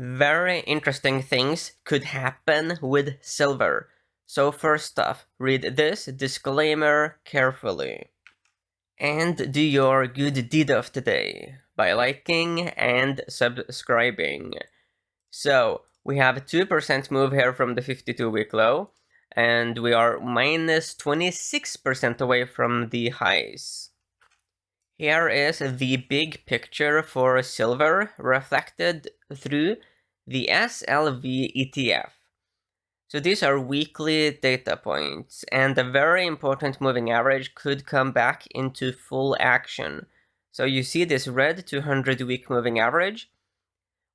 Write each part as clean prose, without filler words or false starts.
Very interesting things could happen with silver. So first off, read this disclaimer carefully. And do your good deed of today by liking and subscribing. So we have a 2% move here from the 52-week low, and we are minus 26% away from the highs. Here is the big picture for silver reflected through the SLV ETF. So these are weekly data points, and a very important moving average could come back into full action. So you see this red 200-week moving average.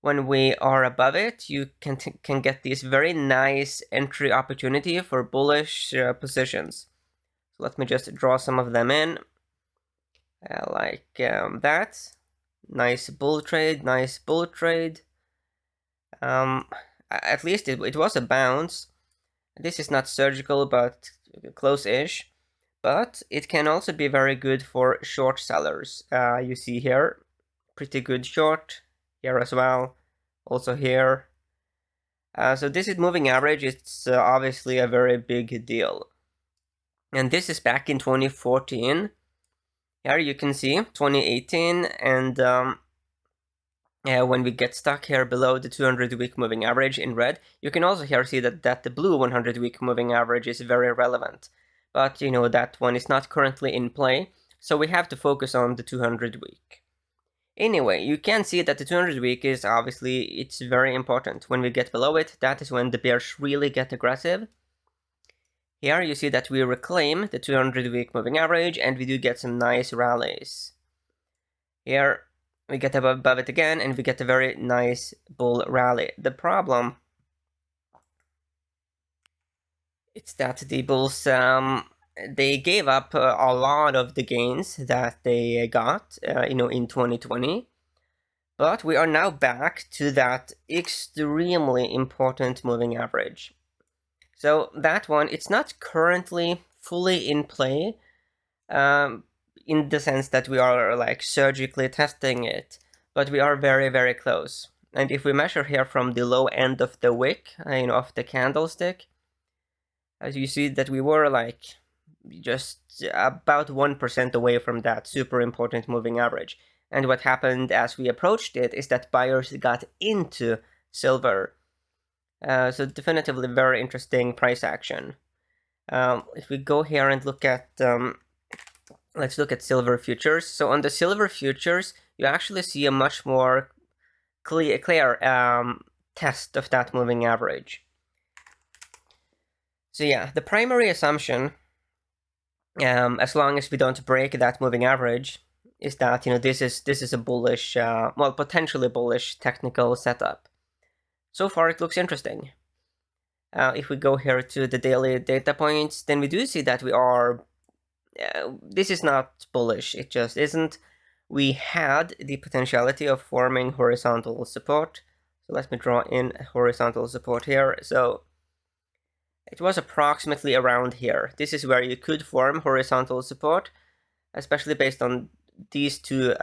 When we are above it, you can get this very nice entry opportunity for bullish positions. So let me just draw some of them in. Like that. Nice bull trade, nice bull trade. At least it was a bounce. This is not surgical, but close-ish. But it can also be very good for short sellers. You see here, pretty good short. Here as well. Also here. So this is moving average. It's obviously a very big deal. And this is back in 2014. Here you can see 2018, and when we get stuck here below the 200-week moving average in red, you can also here see that the blue 100-week moving average is very relevant. But you know that one is not currently in play, so we have to focus on the 200-week. Anyway, you can see that the 200-week is obviously, it's very important. When we get below it, that is when the bears really get aggressive. Here you see that we reclaim the 200-week moving average, and we do get some nice rallies. Here we get above it again, and we get a very nice bull rally. The problem is that the bulls, they gave up a lot of the gains that they got, in 2020. But we are now back to that extremely important moving average. So that one, it's not currently fully in play, in the sense that we are like surgically testing it, but we are very, very close. And if we measure here from the low end of the wick, of the candlestick, as you see that we were like just about 1% away from that super important moving average. And what happened as we approached it is that buyers got into silver. So definitively very interesting price action. If we go here and look at, let's look at silver futures. So on the silver futures, you actually see a much more clear test of that moving average. So yeah, the primary assumption, as long as we don't break that moving average, is that this is a bullish, well, potentially bullish technical setup. So far, it looks interesting. If we go here to the daily data points, then we do see that we are, this is not bullish, it just isn't. We had the potentiality of forming horizontal support. So let me draw in horizontal support here. So it was approximately around here. This is where you could form horizontal support, especially based on these two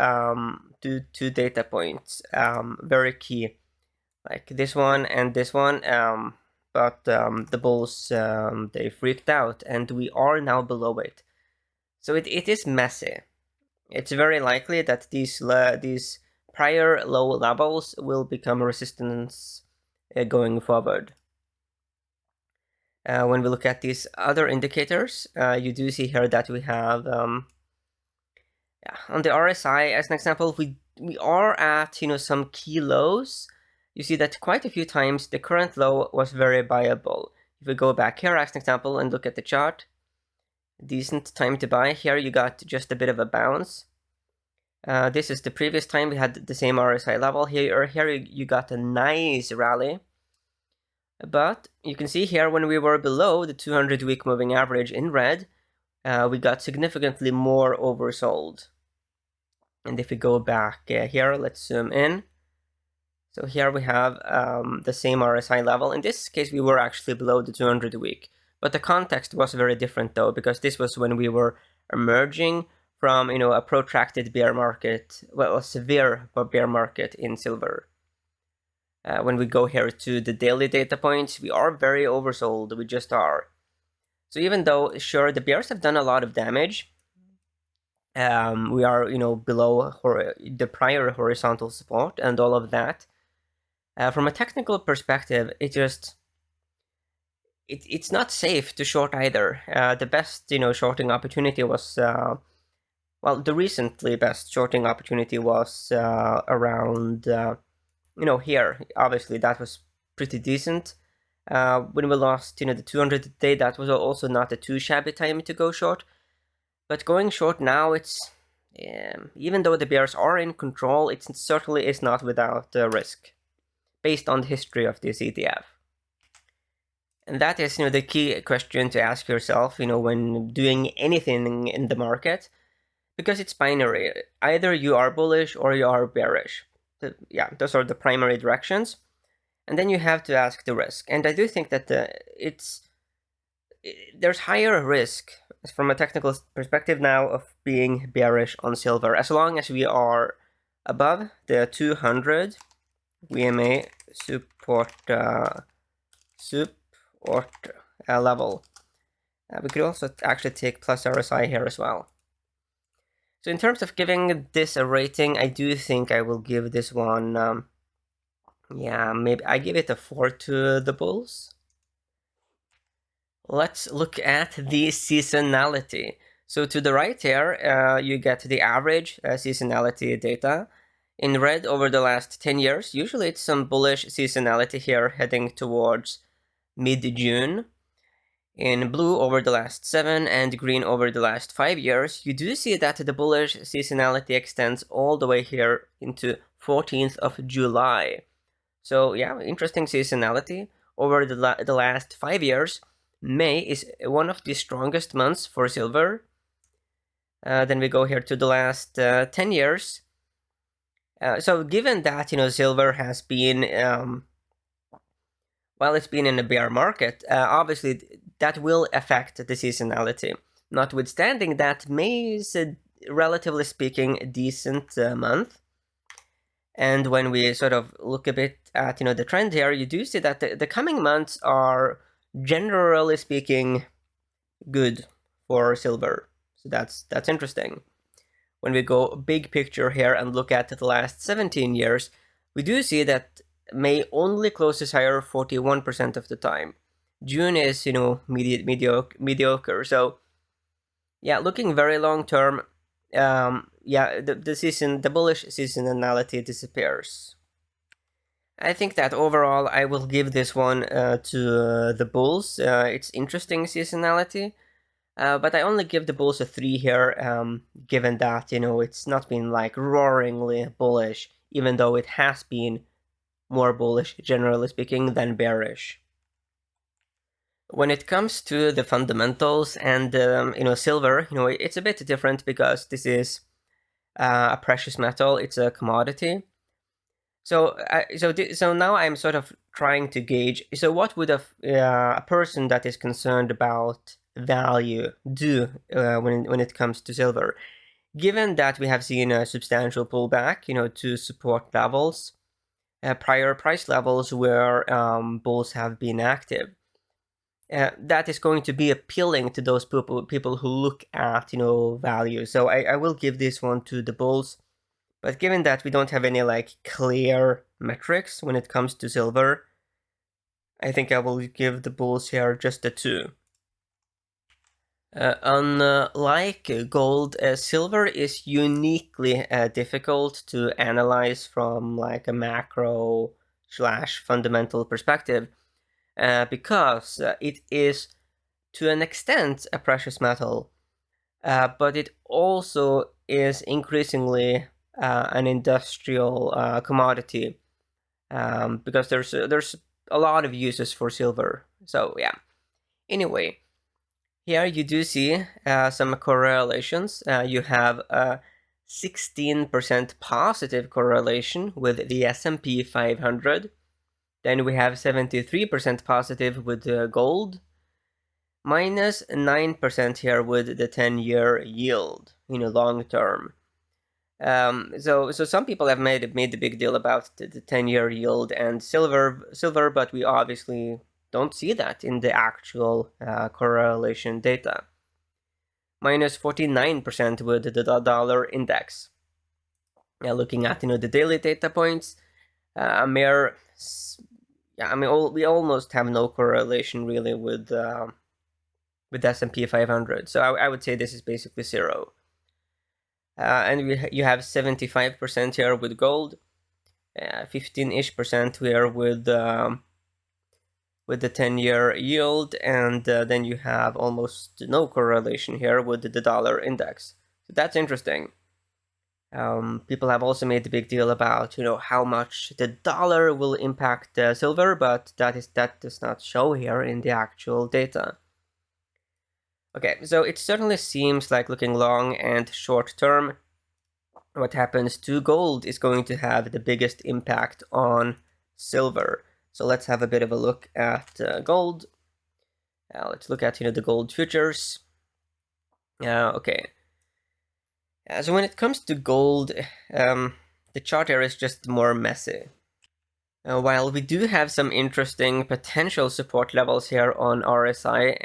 data points. Very key. Like this one and this one, but the bulls, they freaked out, and we are now below it. So it is messy. It's very likely that these prior low levels will become resistance going forward. When we look at these other indicators, you do see here that we have, on the RSI, as an example, we are at some key lows. You see that quite a few times the current low was very buyable. If we go back here as an example and look at the chart, decent time to buy. Here you got just a bit of a bounce. This is the previous time we had the same RSI level. Here you got a nice rally. But you can see here when we were below the 200-week moving average in red, we got significantly more oversold. And if we go back here, let's zoom in. So here we have the same RSI level. In this case, we were actually below the 200-week. But the context was very different though, because this was when we were emerging from a protracted bear market, well, a severe bear market in silver. When we go here to the daily data points, we are very oversold. We just are. So even though, sure, the bears have done a lot of damage, we are, below the prior horizontal support and all of that. From a technical perspective, it's not safe to short either. The best, shorting opportunity was, the recently best shorting opportunity was around, here. Obviously, that was pretty decent. When we lost, the 200 day, that was also not a too shabby time to go short. But going short now, it's even though the bears are in control, it certainly is not without risk, based on the history of this ETF. And that is, the key question to ask yourself, when doing anything in the market, because it's binary. Either you are bullish or you are bearish. Those are the primary directions. And then you have to ask the risk. And I do think that there's higher risk from a technical perspective now of being bearish on silver. As long as we are above the 200 VMA support level. We could also actually take plus RSI here as well. So in terms of giving this a rating, I do think I will give this one, maybe I give it a 4 to the bulls. Let's look at the seasonality. So to the right here, you get the average seasonality data. In red over the last 10 years, usually it's some bullish seasonality here heading towards mid-June. In blue over the last 7 and green over the last 5 years, you do see that the bullish seasonality extends all the way here into 14th of July. So yeah, interesting seasonality. Over the last 5 years, May is one of the strongest months for silver. Then we go here to the last 10 years. So given that, silver has been, it's been in a bear market, obviously that will affect the seasonality. Notwithstanding that, May is, relatively speaking, a decent month. And when we sort of look a bit at, the trend here, you do see that the coming months are, generally speaking, good for silver. So that's interesting. When we go big picture here and look at the last 17 years, we do see that May only closes higher 41% of the time. June is, mediocre. So, yeah, looking very long term, the bullish seasonality disappears. I think that overall I will give this one to the bulls. It's interesting seasonality. But I only give the bulls a 3 here, given that, it's not been like roaringly bullish, even though it has been more bullish, generally speaking, than bearish. When it comes to the fundamentals and, silver, it's a bit different because this is a precious metal, it's a commodity. So now I'm sort of trying to gauge, so what would a person that is concerned about value do when it comes to silver? Given that we have seen a substantial pullback, to support levels, prior price levels where bulls have been active, that is going to be appealing to those people who look at, value. So I will give this one to the bulls. But given that we don't have any clear metrics when it comes to silver, I think I will give the bulls here just a 2. Unlike gold, silver is uniquely difficult to analyze from a macro/fundamental perspective, because it is to an extent a precious metal, but it also is increasingly an industrial commodity, because there's a lot of uses for silver. So yeah. Anyway, here you do see some correlations. You have a 16% positive correlation with the S&P 500. Then we have 73% positive with gold. Minus 9% here with the 10-year yield, long term. So some people have made the big deal about the 10-year yield and silver, but we obviously don't see that in the actual correlation data. Minus 49% with the dollar index. Looking at the daily data points, a mere we almost have no correlation really with S&P 500. So I would say this is basically zero. And you have 75% here with gold, 15-ish% here with the 10-year yield, and then you have almost no correlation here with the dollar index. So that's interesting. People have also made a big deal about how much the dollar will impact silver, but that does not show here in the actual data. Okay, so it certainly seems like, looking long and short term, what happens to gold is going to have the biggest impact on silver. So let's have a bit of a look at gold. Let's look at the gold futures. Okay. So when it comes to gold, the chart here is just more messy. While we do have some interesting potential support levels here on RSI,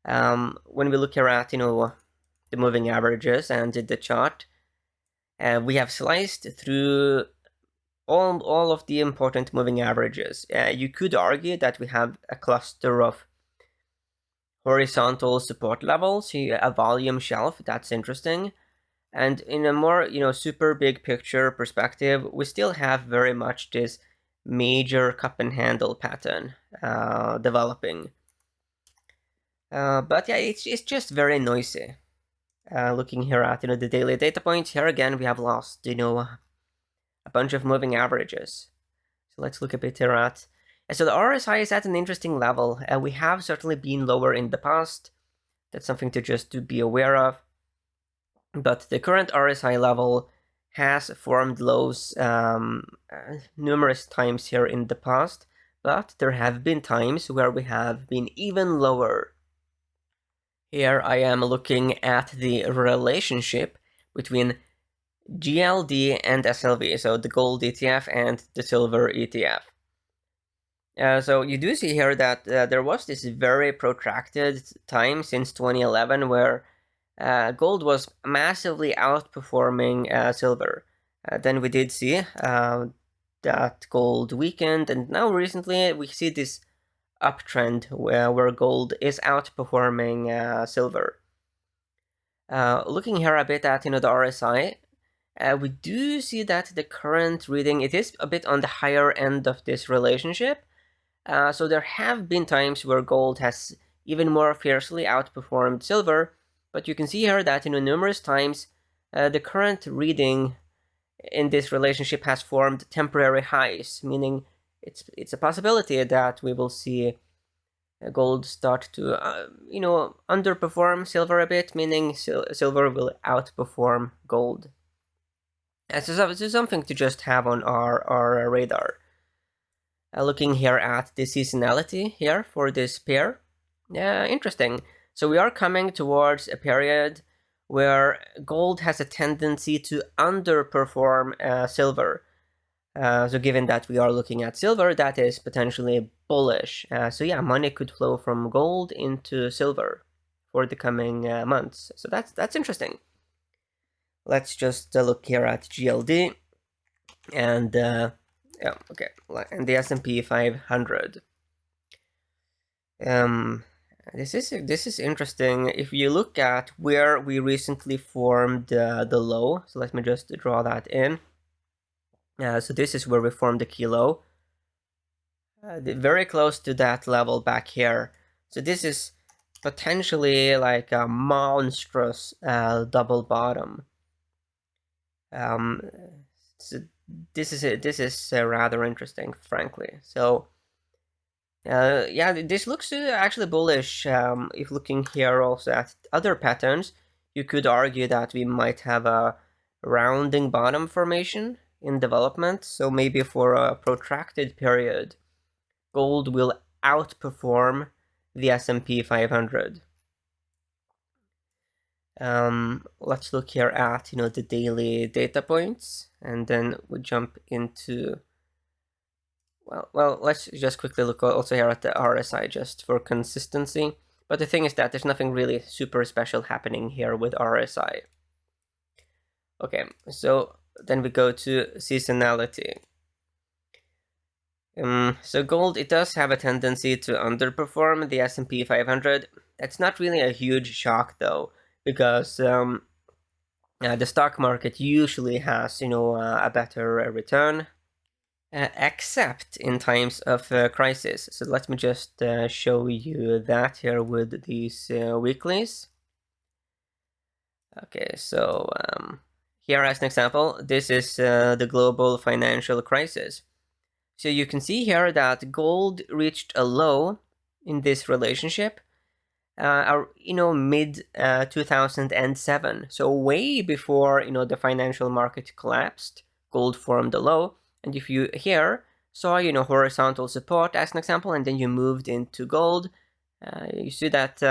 when we look here at the moving averages and the chart, we have sliced through all of the important moving averages. You could argue that we have a cluster of horizontal support levels, a volume shelf. That's interesting. And in a more super big picture perspective, we still have very much this major cup and handle pattern developing. But yeah, it's just very noisy. Looking here at the daily data points, here again we have lost a bunch of moving averages. So let's look a bit here at. So the RSI is at an interesting level. We have certainly been lower in the past. That's something to be aware of. But the current RSI level has formed lows numerous times here in the past, but there have been times where we have been even lower. Here I am looking at the relationship between GLD and SLV, so the gold ETF and the silver ETF. So you do see here that there was this very protracted time since 2011 where gold was massively outperforming silver. Then we did see that gold weakened, and now recently we see this uptrend where gold is outperforming silver. Looking here a bit at the RSI, we do see that the current reading, it is a bit on the higher end of this relationship. So there have been times where gold has even more fiercely outperformed silver, but you can see here that numerous times the current reading in this relationship has formed temporary highs, meaning it's a possibility that we will see gold start to underperform silver a bit, meaning silver will outperform gold. So this is something to just have on our radar. Looking here at the seasonality here for this pair. Interesting. So we are coming towards a period where gold has a tendency to underperform silver. So given that we are looking at silver, that is potentially bullish. So yeah, money could flow from gold into silver for the coming months. So that's interesting. Let's just look here at GLD and yeah, okay, and the S&P 500. This is interesting. If you look at where we recently formed the low, so let me just draw that in. So this is where we formed the key low, very close to that level back here. So this is potentially like a monstrous double bottom. So this is rather interesting, frankly. So yeah, this looks actually bullish. If looking here also at other patterns, you could argue that we might have a rounding bottom formation in development. So maybe for a protracted period, gold will outperform the S&P 500. Let's look here at the daily data points, and then we jump into well, let's just quickly look also here at the RSI just for consistency. But the thing is that there's nothing really super special happening here with RSI. Okay, so then we go to seasonality. So gold, it does have a tendency to underperform the S&P 500. It's not really a huge shock though, because the stock market usually has a better return, except in times of crisis. So let me just show you that here with these weeklies. Okay, so here as an example, this is the global financial crisis. So you can see here that gold reached a low in this relationship, mid 2007. So way before the financial market collapsed, gold formed a low. And if you here saw horizontal support as an example, and then you moved into gold, you see that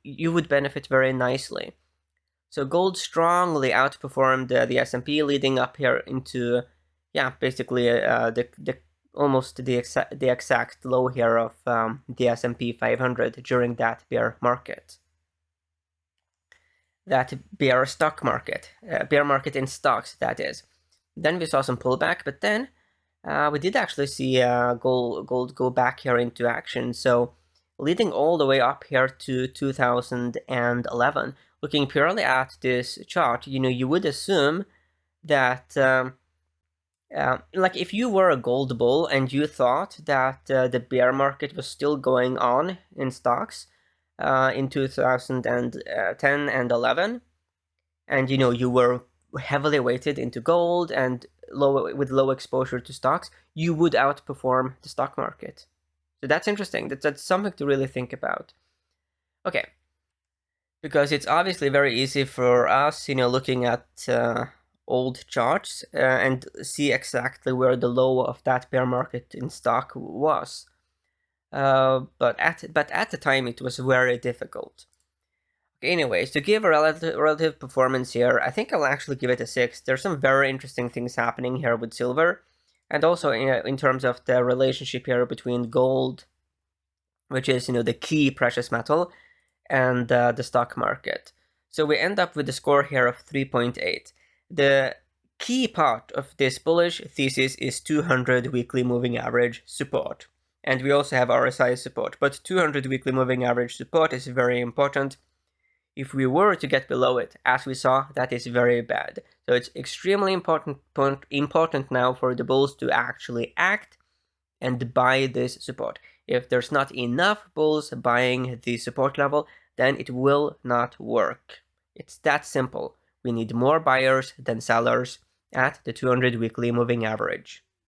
you would benefit very nicely. So gold strongly outperformed the S&P, leading up here into basically the almost the exact low here of the S&P 500 during that bear market. That bear stock market, bear market in stocks, that is. Then we saw some pullback, but then we did actually see gold go back here into action. So leading all the way up here to 2011, looking purely at this chart, you would assume that like if you were a gold bull and you thought that the bear market was still going on in stocks in 2010 and 11, and you were heavily weighted into gold and with low exposure to stocks, you would outperform the stock market. So that's interesting. That's something to really think about. Okay, because it's obviously very easy for us, looking at old charts and see exactly where the low of that bear market in stock was. But at the time, it was very difficult. Okay, anyways, to give a relative performance here, I think I'll actually give it a 6. There's some very interesting things happening here with silver, and also in terms of the relationship here between gold, which is the key precious metal, and the stock market. So we end up with a score here of 3.8. The key part of this bullish thesis is 200 weekly moving average support. And we also have RSI support, but 200 weekly moving average support is very important. If we were to get below it, as we saw, that is very bad. So it's extremely important now for the bulls to actually act and buy this support. If there's not enough bulls buying the support level, then it will not work. It's that simple. We need more buyers than sellers at the 200 weekly moving average.